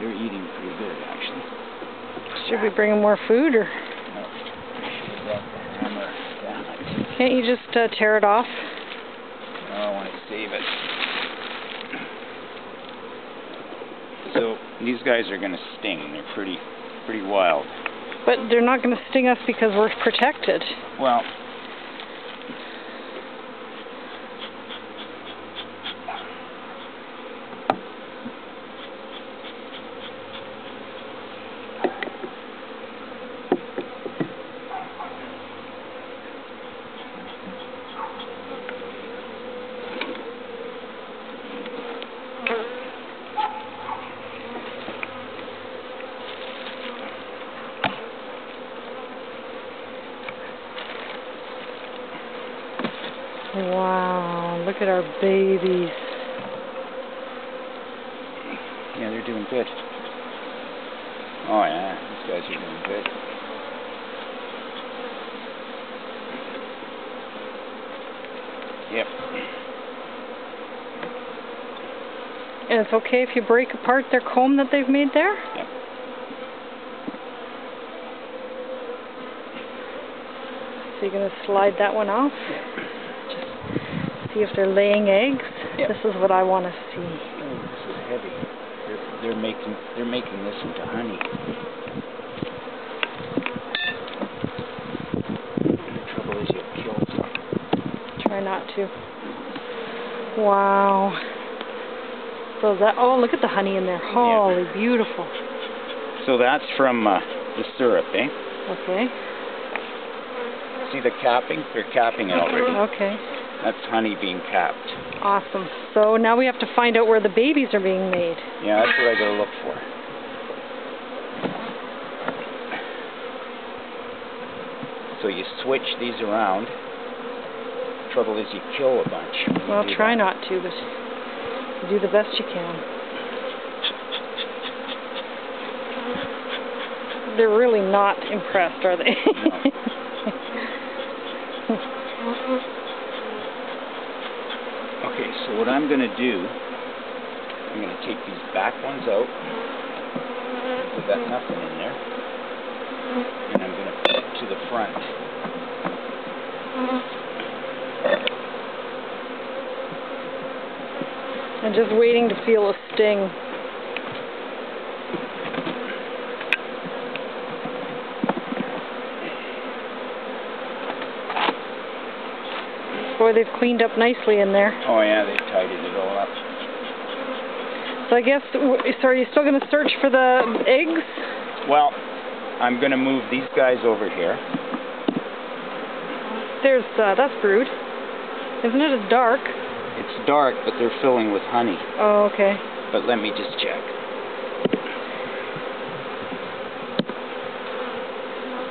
they're eating pretty good, actually. Should we bring them more food, or? No. Hammer down. Can't you just tear it off? No, I want to save it. So these guys are going to sting. They're pretty wild. But they're not going to sting us because we're protected. Well, wow, look at our babies. yeah, they're doing good. Oh yeah, these guys are doing good. Yep. And it's okay if you break apart their comb that they've made there? Yep. So you're going to slide that one off? Just see if they're laying eggs? Yep. This is what I want to see. Oh, this is heavy. They're making this into honey. The trouble is you'll kill some. Try not to. Wow. So that, oh, look at the honey in there. Holy, yeah. Beautiful. So that's from the syrup, eh? Okay. See the capping? They're capping it already. Okay. That's honey being capped. Awesome. So now we have to find out where the babies are being made. Yeah, that's what I gotta look for. So you switch these around. Trouble is you kill a bunch. Well, try not to, but you do the best you can. They're really not impressed, are they? No. Okay, so what I'm going to do, I'm going to take these back ones out. We've got nothing in there. And I'm going to put it to the front. I'm just waiting to feel a sting. Boy, they've cleaned up nicely in there. Oh yeah, they've tidied it all up. So I guess, so are you still going to search for the eggs? Well, I'm going to move these guys over here. There's, that's brood. Isn't it? It's dark. It's dark, but they're filling with honey. Oh, okay. But let me just check.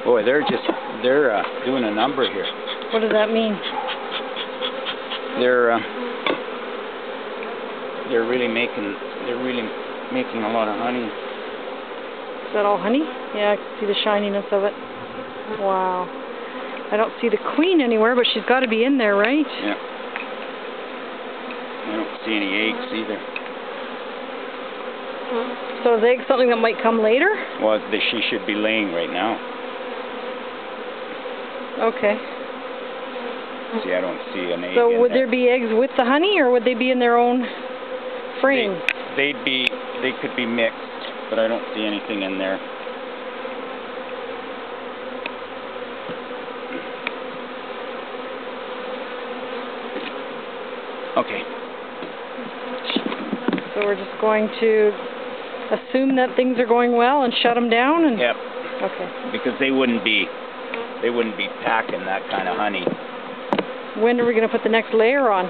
Boy, they're doing a number here. What does that mean? They're really making a lot of honey. Is that all honey? Yeah, I can see the shininess of it. Wow. I don't see the queen anywhere, but she's got to be in there, right? Yeah. I don't see any eggs either. So is egg something that might come later? Well, she should be laying right now. Okay. See, I don't see an egg. So would there be eggs with the honey, or would they be in their own frame? They could be mixed, but I don't see anything in there. Okay. So we're just going to assume that things are going well and shut them down, and Yep. Okay. Because they wouldn't be packing that kind of honey. When are we going to put the next layer on?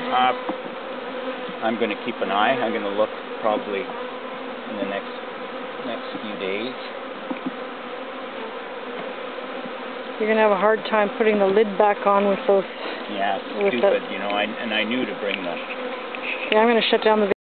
I'm going to keep an eye. I'm going to look probably in the next few days. You're going to have a hard time putting the lid back on with those. Yeah, it's stupid, you know. I knew to bring them. Yeah, I'm going to shut down the